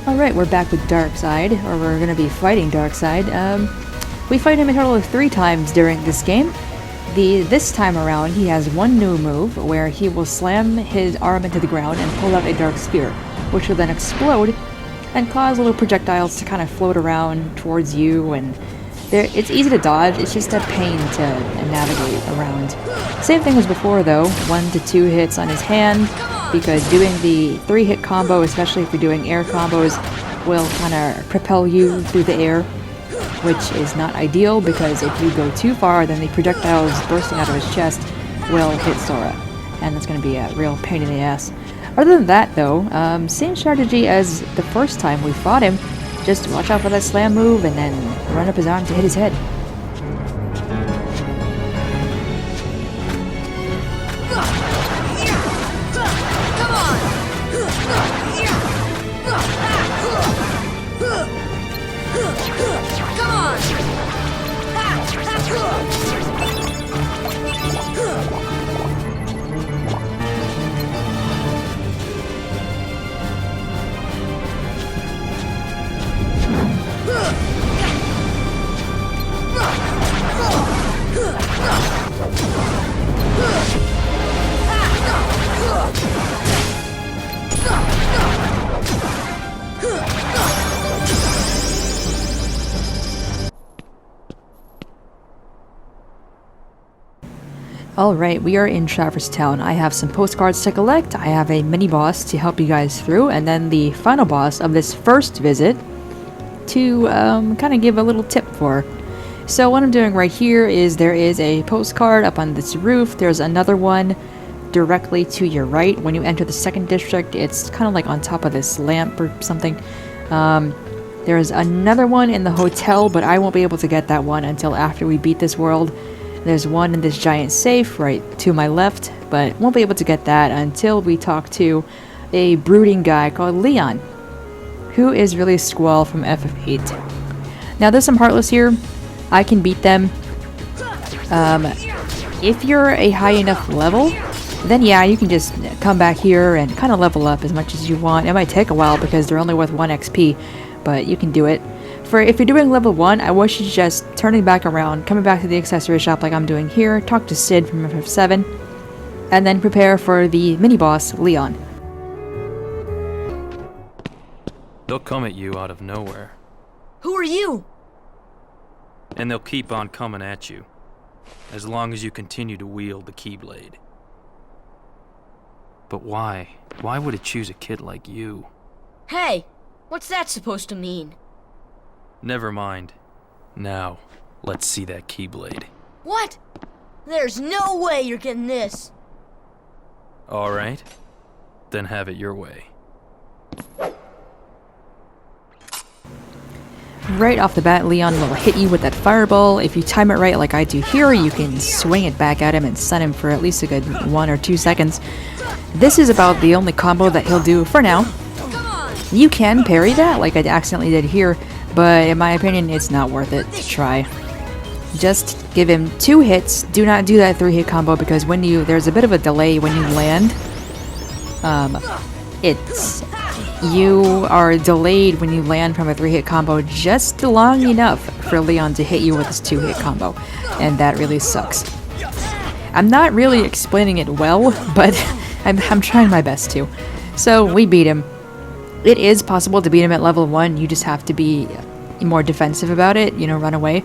Alright, we're back with Darkseid, or we're gonna be fighting Darkseid. We fight him a total of 3 times during this game. This time around, he has one new move where he will slam his arm into the ground and pull out a dark sphere, which will then explode and cause little projectiles to kind of float around towards you, and it's easy to dodge, it's just a pain to navigate around. Same thing as before though, 1 to 2 hits on his hand, because doing the 3-hit combo, especially if you're doing air combos, will kind of propel you through the air, which is not ideal because if you go too far, then the projectiles bursting out of his chest will hit Sora, and that's going to be a real pain in the ass. Other than that though, same strategy as the first time we fought him, just watch out for that slam move and then run up his arm to hit his head. Alright, we are in Traverse Town. I have some postcards to collect, I have a mini-boss to help you guys through, and then the final boss of this first visit to kind of give a little tip for. So what I'm doing right here is there is a postcard up on this roof, there's another one directly to your right. When you enter the second district, it's kind of like on top of this lamp or something. There's another one in the hotel, but I won't be able to get that one until after we beat this world. There's one in this giant safe right to my left, but won't be able to get that until we talk to a brooding guy called Leon, who is really Squall from FF8. Now there's some Heartless here. I can beat them. If you're a high enough level, then yeah, you can just come back here and kind of level up as much as you want. It might take a while because they're only worth 1 XP, but you can do it. If you're doing level 1, I wish you just turning back around, coming back to the accessory shop like I'm doing here, talk to Sid from FF7, and then prepare for the mini-boss, Leon. They'll come at you out of nowhere. Who are you? And they'll keep on coming at you, as long as you continue to wield the Keyblade. But why? Why would it choose a kid like you? Hey, what's that supposed to mean? Never mind. Now, let's see that Keyblade. What? There's no way you're getting this. Alright. Then have it your way. Right off the bat, Leon will hit you with that fireball. If you time it right like I do here, you can swing it back at him and stun him for at least a good 1 or 2 seconds. This is about the only combo that he'll do for now. You can parry that, like I accidentally did here, but in my opinion, it's not worth it to try. Just give him 2 hits. Do not do that 3-hit combo because there's a bit of a delay when you land. You are delayed when you land from a 3-hit combo just long enough for Leon to hit you with his 2-hit combo, and that really sucks. I'm not really explaining it well, but I'm trying my best to. So we beat him. It is possible to beat him at level 1, you just have to be more defensive about it, run away.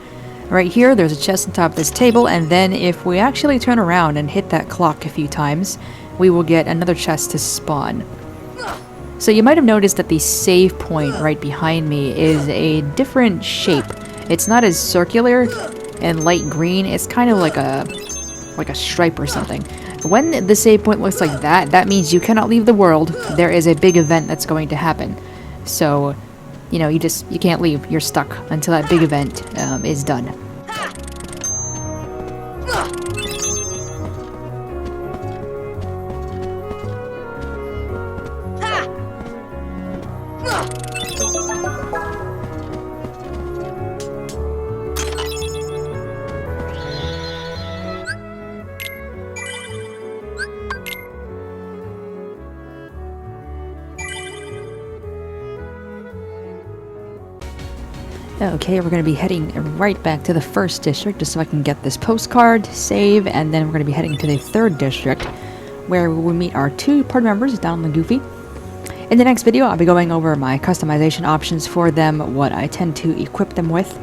Right here, there's a chest on top of this table, and then if we actually turn around and hit that clock a few times, we will get another chest to spawn. So you might have noticed that the save point right behind me is a different shape. It's not as circular and light green, it's kind of like a stripe or something. When the save point looks like that, that means you cannot leave the world. There is a big event that's going to happen. So, you can't leave. You're stuck until that big event is done. Okay, we're going to be heading right back to the first district just so I can get this postcard, save, and then we're going to be heading to the third district where we will meet our 2 party members, Donald and Goofy. In the next video, I'll be going over my customization options for them, what I tend to equip them with,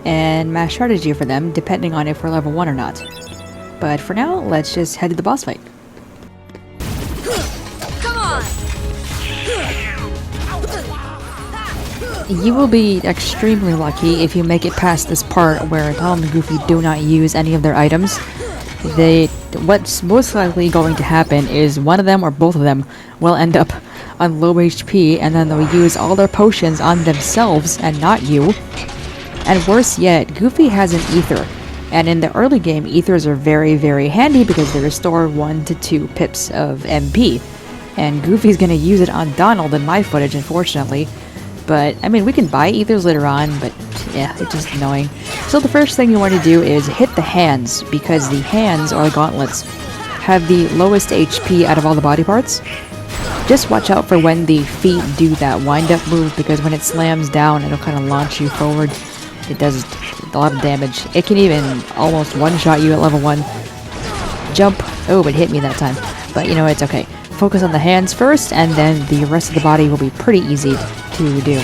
and my strategy for them depending on if we're level 1 or not. But for now, let's just head to the boss fight. Come on! You will be extremely lucky if you make it past this part where Donald and Goofy do not use any of their items. What's most likely going to happen is one of them or both of them will end up on low HP and then they'll use all their potions on themselves and not you. And worse yet, Goofy has an ether. And in the early game, ethers are very, very handy because they restore 1 to 2 pips of MP. And Goofy's gonna use it on Donald in my footage, unfortunately. But, I mean, we can buy ethers later on, but yeah, it's just annoying. So the first thing you want to do is hit the hands, because the hands, or the gauntlets, have the lowest HP out of all the body parts. Just watch out for when the feet do that wind-up move, because when it slams down, it'll kind of launch you forward. It does a lot of damage. It can even almost one-shot you at level 1. Jump. Oh, it hit me that time. But, you know, it's okay. Focus on the hands first, and then the rest of the body will be pretty easy to do.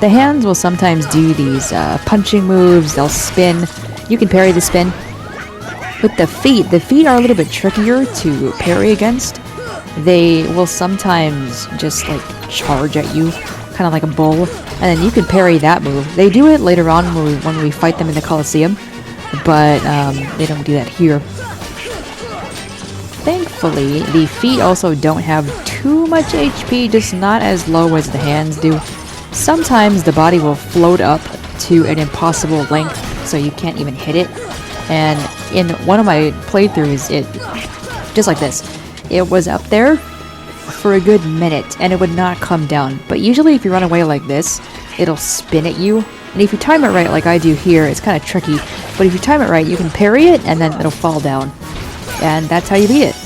The hands will sometimes do these punching moves, they'll spin. You can parry the spin. With the feet are a little bit trickier to parry against. They will sometimes just like charge at you, kind of like a bull, and then you can parry that move. They do it later on when we fight them in the Colosseum, but they don't do that here. Thankfully, the feet also don't have too much HP, just not as low as the hands do. Sometimes the body will float up to an impossible length, so you can't even hit it. And in one of my playthroughs, just like this, it was up there for a good minute, and it would not come down. But usually if you run away like this, it'll spin at you. And if you time it right, like I do here, it's kind of tricky. But if you time it right, you can parry it, and then it'll fall down. And that's how you beat it.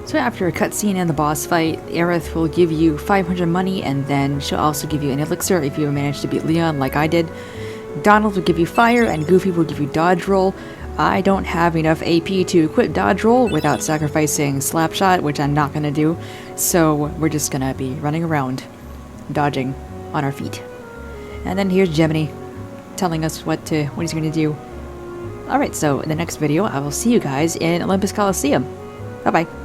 So after a cutscene and the boss fight, Aerith will give you 500 money, and then she'll also give you an elixir if you manage to beat Leon like I did. Donald will give you fire, and Goofy will give you dodge roll. I don't have enough AP to equip dodge roll without sacrificing slapshot, which I'm not gonna do, so we're just gonna be running around, dodging on our feet. And then here's Gemini telling us what he's gonna do. Alright, so in the next video, I will see you guys in Olympus Coliseum. Bye-bye.